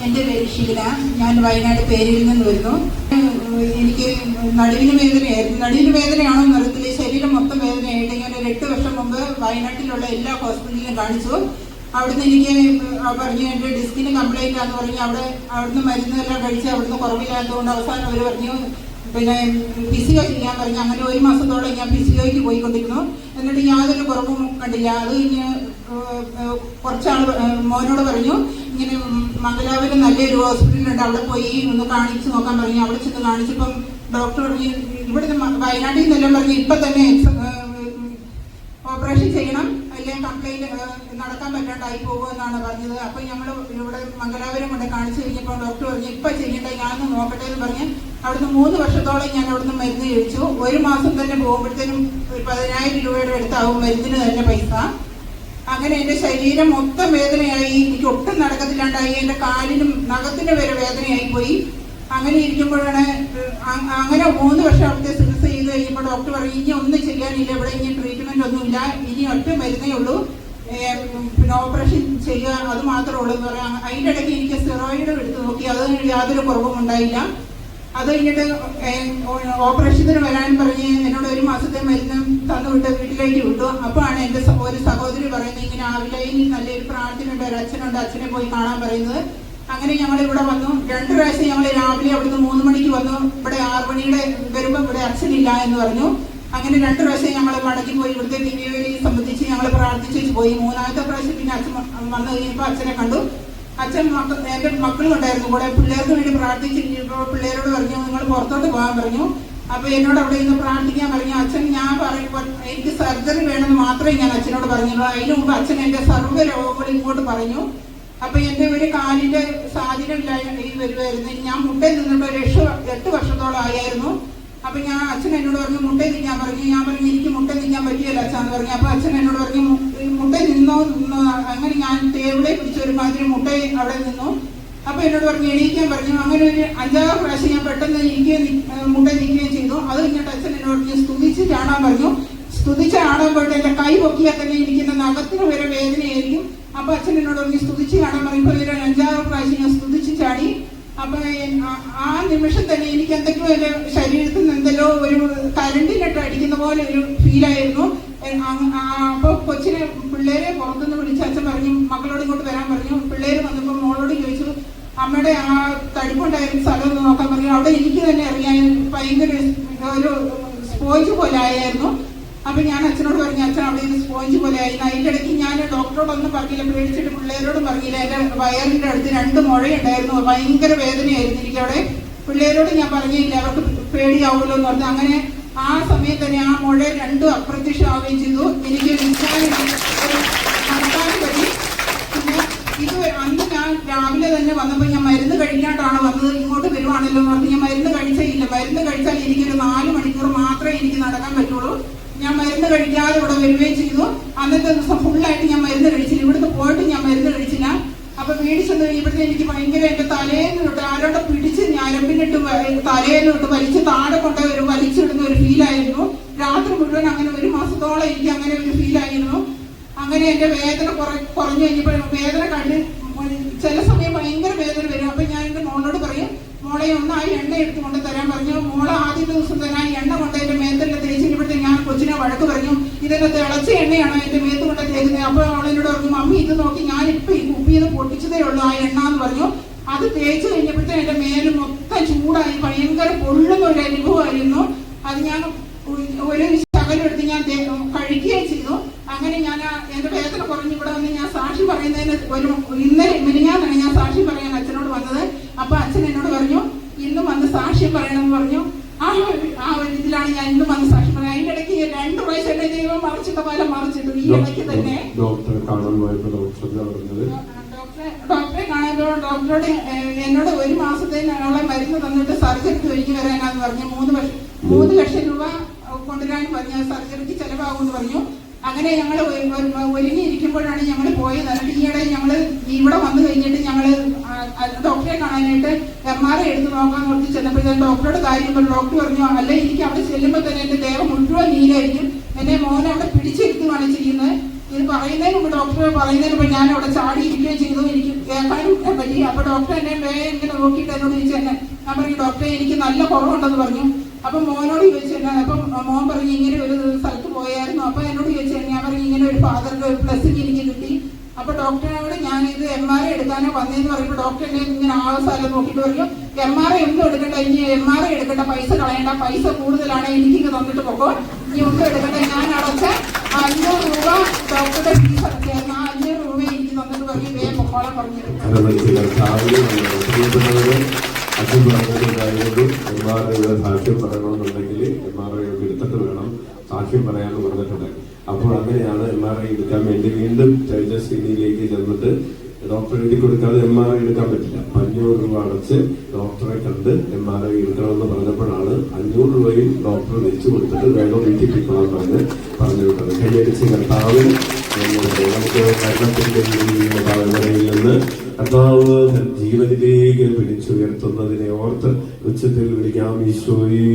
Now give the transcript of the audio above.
എൻ്റെ പേര് ഷീല. ഞാൻ വയനാട് പേരിൽ നിന്ന് വരുന്നു. എനിക്ക് നടുവിന് വേദനയായിരുന്നു. നടുവിന് വേദനയാണോ എന്നറിയത്തില്ല, ശരീരം മൊത്തം വേദനയായിട്ട് ഞാൻ ഒരു 8 വർഷം മുമ്പ് വയനാട്ടിലുള്ള എല്ലാ ഹോസ്പിറ്റലിലും കാണിച്ചു. അവിടുന്ന് എനിക്ക് പറഞ്ഞു എൻ്റെ ഡിസ്കിന് കംപ്ലൈൻ്റ് ആണെന്ന് പറഞ്ഞു. അവിടുന്ന് മരുന്നെല്ലാം കഴിച്ച് അവിടുന്ന് കുറവില്ലാത്തതുകൊണ്ട് അവസാനം അവർ പറഞ്ഞു പിന്നെ ഫിസിയോ ചെയ്യാൻ പറഞ്ഞു. അങ്ങനെ 1 മാസത്തോളം ഞാൻ ഫിസിയോയ്ക്ക് പോയിക്കൊണ്ടിരുന്നു. എന്നിട്ട് യാതൊരു കുറവും കണ്ടില്ല. അത് കഴിഞ്ഞ് കുറച്ചാൾ മോനോട് പറഞ്ഞു ഇങ്ങനെ മംഗലാപുരം നല്ലൊരു ഹോസ്പിറ്റലുണ്ട്, അവിടെ പോയി ഒന്ന് കാണിച്ച് നോക്കാൻ പറഞ്ഞു. അവിടെ ചെന്ന് കാണിച്ചപ്പം ഡോക്ടർ പറഞ്ഞു ഇവിടുന്ന് വയനാട്ടിൽ നിന്നെല്ലാം പറഞ്ഞു ഇപ്പം തന്നെ ഓപ്പറേഷൻ ചെയ്യണം, അല്ലെങ്കിൽ കംപ്ലൈൻറ്റ് നടക്കാൻ പറ്റാണ്ടായി പോകുമെന്നാണ് പറഞ്ഞത്. അപ്പം ഞങ്ങൾ ഇവിടെ മംഗലാപുരം കൊണ്ട് കാണിച്ചു കഴിഞ്ഞപ്പോൾ ഡോക്ടർ പറഞ്ഞു ഇപ്പം ചെയ്യേണ്ട, ഞാനൊന്ന് നോക്കട്ടെ എന്ന് പറഞ്ഞ് അവിടുന്ന് 3 വർഷത്തോളം ഞാൻ അവിടുന്ന് മരുന്ന് കഴിച്ചു. 1 മാസം തന്നെ പോകുമ്പോഴത്തേനും 10,000 രൂപയുടെ അടുത്താവും മരുന്നിന് തന്നെ പൈസ. അങ്ങനെ എൻ്റെ ശരീരം മൊത്തം വേദനയായി, എനിക്ക് ഒട്ടും നടക്കത്തില്ലാണ്ടായി, എൻ്റെ കാലിനും നഖത്തിന് വരെ വേദനയായി പോയി. അങ്ങനെ ഇരിക്കുമ്പോഴാണ് അങ്ങനെ 3 വർഷം അവിടുത്തെ ചികിത്സ ചെയ്ത് കഴിയുമ്പോൾ ഡോക്ടർ പറയും ഇനി ഒന്നും ചെയ്യാനില്ല, ഇവിടെ ഇനി ട്രീറ്റ്മെന്റ് ഒന്നുമില്ല, ഇനി ഒറ്റ മരുന്നേ ഉള്ളൂ, പിന്നെ ഓപ്പറേഷൻ ചെയ്യുക, അത് മാത്രമേ ഉള്ളൂ എന്ന് പറയാം. അതിൻ്റെ ഇടയ്ക്ക് എനിക്ക് സ്റ്റിറോയിഡ് എടുത്ത് നോക്കി, അത് യാതൊരു കുറവും ഉണ്ടായില്ല. അത് കഴിഞ്ഞിട്ട് ഓപ്പറേഷത്തിന് വരാൻ പറഞ്ഞ് എന്നോട് 1 മാസത്തെ മരുന്ന് തന്നുവിട്ട് വീട്ടിലേക്ക് വിട്ടു. അപ്പോഴാണ് എൻ്റെ ഒരു സഹോദരി പറയുന്നത് ഇങ്ങനെ ആവിലയിൽ നല്ലൊരു പ്രാർത്ഥനയുണ്ട്, ഒരു അച്ഛനുണ്ട്, അച്ഛനെ പോയി കാണാൻ പറയുന്നത്. അങ്ങനെ ഞങ്ങൾ ഇവിടെ വന്നു. 2 പ്രാവശ്യം ഞങ്ങൾ രാവിലെ അവിടുന്ന് 3 മണിക്ക് വന്നു. ഇവിടെ 6 മണിയുടെ വരുമ്പോൾ ഇവിടെ അച്ഛനില്ല എന്ന് പറഞ്ഞു. അങ്ങനെ 2 പ്രാവശ്യം ഞങ്ങൾ മടക്കി പോയി. ഇവിടുത്തെ ദിവ്യബലിയെ സംബന്ധിച്ച് ഞങ്ങൾ പ്രാർത്ഥിച്ചു പോയി. 3ാമത്തെ പ്രാവശ്യം പിന്നെ അച്ഛൻ വന്നു കഴിഞ്ഞപ്പോൾ അച്ഛനെ കണ്ടു. അച്ഛൻ എൻ്റെ മക്കളും ഉണ്ടായിരുന്നു കൂടെ. പിള്ളേർക്ക് വേണ്ടി പ്രാർത്ഥിച്ചു കഴിഞ്ഞപ്പോൾ പിള്ളേരോട് പറഞ്ഞു നിങ്ങൾ പുറത്തോട്ട് പോകാൻ പറഞ്ഞു. അപ്പോൾ എന്നോട് അവിടെ നിന്ന് പ്രാർത്ഥിക്കാൻ പറഞ്ഞു. അച്ഛൻ ഞാൻ പറയുമ്പോൾ എനിക്ക് സർജറി വേണമെന്ന് മാത്രമേ ഞാൻ അച്ഛനോട് പറഞ്ഞുള്ളൂ. അതിനു മുമ്പ് അച്ഛൻ എൻ്റെ സർവ്വ രോഗങ്ങളും ഇങ്ങോട്ട് പറഞ്ഞു. അപ്പൊ എൻ്റെ ഒരു കാലിന്റെ സ്വാധീനമില്ലായി വരുമായിരുന്നു. ഞാൻ മുട്ടയിൽ നിന്നിട്ട് ഒരു 8 വർഷത്തോളം ആയിരുന്നു. അപ്പൊ ഞാൻ അച്ഛൻ എന്നോട് പറഞ്ഞു മുട്ടയിൽ നിൽക്കാൻ പറഞ്ഞു. ഞാൻ പറഞ്ഞു എനിക്ക് മുട്ടയിൽ നിൽക്കാൻ പറ്റിയല്ല അച്ഛാന്ന് പറഞ്ഞു. അപ്പൊ അച്ഛൻ എന്നോട് പറഞ്ഞു മുട്ടയിൽ നിന്നോ. അങ്ങനെ ഞാൻ ടേബിളെ പിടിച്ച ഒരു മാതിരി മുട്ടയിൽ അവിടെ നിന്നു. അപ്പൊ എന്നോട് പറഞ്ഞു എണീക്കാൻ പറഞ്ഞു. അങ്ങനെ ഒരു 5-6 പ്രാവശ്യം ഞാൻ പെട്ടെന്ന് മുട്ടയിൽ നിൽക്കുകയും ചെയ്തു. അത് കഴിഞ്ഞിട്ട് അച്ഛൻ എന്നോട് പറഞ്ഞു സ്തുതിച്ച് ചാടാൻ പറഞ്ഞു. സ്തുതിച്ച് ചാടാൻ പോയിട്ട് എൻ്റെ കൈ പൊക്കിയാൽ തന്നെ ഇരിക്കുന്ന നഖത്തിന് വരെ വേദനയായിരിക്കും. അപ്പൊ അച്ഛൻ എന്നോട് പറഞ്ഞു സ്തുതിച്ച് ചാടാൻ പറയുമ്പോൾ ഒരു 5-6 പ്രാവശ്യം ഞാൻ സ്തുതിച്ച് ചാടി. അപ്പൊ ആ നിമിഷം തന്നെ എനിക്ക് എന്തൊക്കെയോ എൻ്റെ ശരീരത്തിൽ നിന്ന് എന്തെല്ലോ ഒരു കരണ്ടിനിട്ട് അടിക്കുന്ന പോലെ ഒരു ഫീലായിരുന്നു. അപ്പൊ കൊച്ചിനെ പിള്ളേരെ പുറത്തുനിന്ന് വിളിച്ച് അച്ഛൻ പറഞ്ഞു മക്കളോട് ഇങ്ങോട്ട് വരാൻ പറഞ്ഞു. പിള്ളേര് വന്നപ്പോൾ മോളോട് ചോദിച്ചു അമ്മയുടെ ആ തടിപ്പുണ്ടായിരുന്ന സ്ഥലം ഒന്ന് നോക്കാൻ പറഞ്ഞു. അവിടെ എനിക്ക് തന്നെ അറിയാൻ ഭയങ്കര ഒരു സ്പോഞ്ച് പോലെ ആയിരുന്നു. അപ്പൊ ഞാൻ അച്ഛനോട് പറഞ്ഞു അച്ഛൻ അവിടെ നിന്ന് സ്പോഞ്ച് പോലെ ആയി. അതിൻ്റെ ഇടയ്ക്ക് ഞാൻ ഡോക്ടറോടൊന്നും പറഞ്ഞില്ല, പേടിച്ചിട്ട് പിള്ളേരോടും പറഞ്ഞില്ല. എൻ്റെ വയറിൻ്റെ അടുത്ത് 2 മുഴയുണ്ടായിരുന്നു, ഭയങ്കര വേദനയായിരുന്നു എനിക്കവിടെ. പിള്ളേരോട് ഞാൻ പറഞ്ഞില്ല, അവർക്ക് പേടിയാവുമല്ലോ എന്ന് പറഞ്ഞു. അങ്ങനെ ആ സമയത്ത് തന്നെ ആ മുഴ 2 അപ്രത്യക്ഷമാവുകയും ചെയ്തു. എനിക്ക് നടക്കാൻ പറ്റി. പിന്നെ അന്ന് ഞാൻ രാവിലെ തന്നെ വന്നപ്പോൾ ഞാൻ മരുന്ന് കഴിക്കാണ്ടാണ് വന്നത്. ഇങ്ങോട്ട് വരുവാണല്ലോ എന്ന് പറഞ്ഞ് ഞാൻ മരുന്ന് കഴിച്ചില്ല. മരുന്ന് കഴിച്ചാൽ എനിക്കൊരു 4 മണിക്കൂർ മാത്രമേ എനിക്ക് നടക്കാൻ പറ്റുള്ളൂ. ഞാൻ മരുന്ന് കഴിക്കാതെ ഇവിടെ വരികയും ചെയ്തു. അന്നത്തെ ദിവസം ഫുള്ളായിട്ട് ഞാൻ മരുന്ന് കഴിച്ചില്ല. ഇവിടുന്ന് പോയിട്ട് ഞാൻ മരുന്ന് കഴിച്ചില്ല. അപ്പൊ വീട് ചെന്ന് ഇവിടുത്തെ എനിക്ക് ഭയങ്കര എൻ്റെ തലേന്ന് തൊട്ട് ആരോടെ പിടിച്ച് ഞരമ്പിനിട്ട് തലേന്ന് തൊട്ട് വലിച്ച് താഴെ കൊണ്ട് ഒരു വലിച്ചിടുന്ന ഒരു ഫീലായിരുന്നു. രാത്രി മുഴുവൻ അങ്ങനെ 1 മാസത്തോളം എനിക്ക് അങ്ങനെ ഒരു ഫീലായിരുന്നു. അങ്ങനെ എൻ്റെ വേദന കുറഞ്ഞു കഴിഞ്ഞപ്പോൾ വേദന കണ്ട് ചില സമയം ഭയങ്കര വേദന വരും. അപ്പൊ ഞാൻ എൻ്റെ മോളോട് പറയും മോളെ ഒന്ന് ആ എണ്ണ എടുത്ത് കൊണ്ട് തരാൻ പറഞ്ഞു. മോളെ ആദ്യത്തെ ദിവസം തന്നെ ആ എണ്ണ കൊണ്ട് എൻ്റെ മേത്തെല്ലാം തേച്ചിട്ട് ഞാൻ കൊച്ചിനെ വഴക്ക് പറഞ്ഞു ഇതൊക്കെ തിളച്ച എണ്ണയാണോ എൻ്റെ മേത്ത് കൊണ്ട് തേക്കുന്നത്. അപ്പോൾ അവളെന്നോട് പറഞ്ഞു മമ്മി ഇത് നോക്കി ഞാനിപ്പോൾ ഈ കുപ്പിയിൽ പൊട്ടിച്ചതേ ഉള്ളൂ ആ എണ്ണ എന്ന് പറഞ്ഞു. അത് തേച്ച് കഴിഞ്ഞപ്പോഴത്തെ എൻ്റെ മേല് മൊത്തം ചൂടായി, ഭയങ്കര പൊള്ളുന്ന ഒരു അനുഭവമായിരുന്നു. അത് ഞാൻ ഒരു ശകലം എടുത്ത് ഞാൻ കഴിക്കുകയും ചെയ്തു. അങ്ങനെ ഞാൻ എൻ്റെ വേദന കുറഞ്ഞ് ഇവിടെ വന്ന് ഞാൻ സാക്ഷി പറയുന്നതിന് ഇന്നലെ മിനിഞ്ഞാന്നാണ് ഞാൻ സാക്ഷി പറയാൻ അച്ഛനോട് വന്നത്. അപ്പൊ അച്ഛൻ എന്നോട് പറഞ്ഞു ഇന്നും വന്ന് സാക്ഷ്യം പറയണമെന്ന് പറഞ്ഞു. ആ ഒരു ഇതിലാണ് ഞാൻ ഇന്നും വന്ന് സാക്ഷ്യം പറയാം. അതിന്റെ ഇടയ്ക്ക് 2 പ്രാവശ്യം എന്റെ ദൈവം മറിച്ചിട്ട പോലെ മറിച്ചിട്ടു. ഈ ഇടയ്ക്ക് തന്നെ ഡോക്ടറെ കാണാൻ ഡോക്ടറോട് എന്നോട് 1 മാസത്തേനുള്ള മരുന്ന് തന്നിട്ട് സർജറിക്ക് ഒരുങ്ങി വരാനാന്ന് പറഞ്ഞു. 3 ലക്ഷം രൂപ കൊണ്ടുവരാൻ പറഞ്ഞു. സർജറിക്ക് ചെലവാകുമെന്ന് പറഞ്ഞു. അങ്ങനെ ഞങ്ങൾ ഒരുങ്ങിയിരിക്കുമ്പോഴാണ് ഞങ്ങൾ പോയത്. എന്നിട്ട് ഈയിടെ ഞങ്ങൾ ഇവിടെ വന്നു കഴിഞ്ഞിട്ട് ഞങ്ങൾ ഡോക്ടറെ കാണാനായിട്ട് MRI എടുത്ത് നോക്കാൻ നോക്കി ചെന്നപ്പോഴത്തേക്കും ഡോക്ടറോട് കാര്യം പറഞ്ഞു. ഡോക്ടർ പറഞ്ഞു അല്ല എനിക്ക് അവിടെ ചെല്ലുമ്പോൾ തന്നെ എൻ്റെ ദേഹം മുഴുവൻ നീരായിരിക്കും. എന്നെ മോനെ അവിടെ പിടിച്ചിരുത്തുകയാണ് ചെയ്യുന്നത്. ഇത് പറയുന്നതിന് മുമ്പ് ഡോക്ടർ പറയുന്നതിന് മുമ്പ് ഞാൻ അവിടെ ചാടിയിരിക്കുകയും ചെയ്തു. എനിക്ക് കേൾക്കാനും പറ്റി. അപ്പൊ ഡോക്ടർ എന്നെ ഇങ്ങനെ നോക്കിയിട്ട് എന്നോട് ചോദിച്ചു തന്നെ, ഞാൻ പറഞ്ഞു ഡോക്ടറെ എനിക്ക് നല്ല കുറവുണ്ടെന്ന് പറഞ്ഞു. അപ്പൊ മോനോട് ചോദിച്ചു തന്നെ, അപ്പം മോൻ പറഞ്ഞു ഇങ്ങനെ ഒരു സ്ഥലത്ത് പോയായിരുന്നു. അപ്പൊ എന്നോട് ചോദിച്ചു ഞാൻ പറഞ്ഞു ഇങ്ങനെ ഒരു ഫാദറിന്റെ ഒരു ബ്ലെസ്സിങ് എനിക്ക് കിട്ടി. അപ്പൊ ഡോക്ടറിനോട് ഞാൻ ഇത് MRI എടുക്കാനോ വന്നേന്ന് പറയുമ്പോൾ ഡോക്ടർ എന്നെ ഇങ്ങനെ ആ സ്ഥലം നോക്കിയിട്ട് പറയും MRI ഒന്നും എടുക്കണ്ട, ഇനി MRI എടുക്കണ്ട, പൈസ കളയണ്ട, പൈസ കൂടുതലാണ്, എനിക്ക് തന്നിട്ട് പോകോ, ഇനി ഒന്നും എടുക്കണ്ട. ഞാൻ അടച്ച 500 രൂപ ഡോക്ടറുടെ ഫീസ് അടച്ചായിരുന്നു. ആ 500 രൂപ എനിക്ക് തന്നിട്ട് പറയും വേഗം പൊക്കോളം പറഞ്ഞിരുന്നു. സാക്ഷ്യം പറയണമെന്നുണ്ടെങ്കിൽ MRI എടുത്തിട്ട് വേണം സാക്ഷ്യം പറയാമെന്ന് പറഞ്ഞിട്ടുണ്ട്. അപ്പോൾ അങ്ങനെയാണ് MRI എടുക്കാൻ വേണ്ടി വീണ്ടും തേജസ്വിനിയിലേക്ക് ചെന്നിട്ട് ഡോക്ടർ എഴുതി കൊടുക്കാതെ MRI എടുക്കാൻ പറ്റില്ല. 500 രൂപ അടച്ച് ഡോക്ടറെ കണ്ട് MRI എടുക്കണമെന്ന് പറഞ്ഞപ്പോഴാണ് 500 രൂപയും ഡോക്ടർ വെച്ചു കൊടുത്തിട്ട് വേഗം വീട്ടിൽ പിടിക്കണം പറഞ്ഞു വിട്ടത്. കൈയടിച്ച് കർത്താവ് നമുക്ക് മരണത്തിന്റെ താഴ്വരയിൽ നിന്ന് കർത്താവ് ജീവനിലേക്ക് പിടിച്ചുയർത്തുന്നതിനെ ഓർത്ത് ഉച്ചത്തിൽ വിളിക്കാം ഈശോയേ.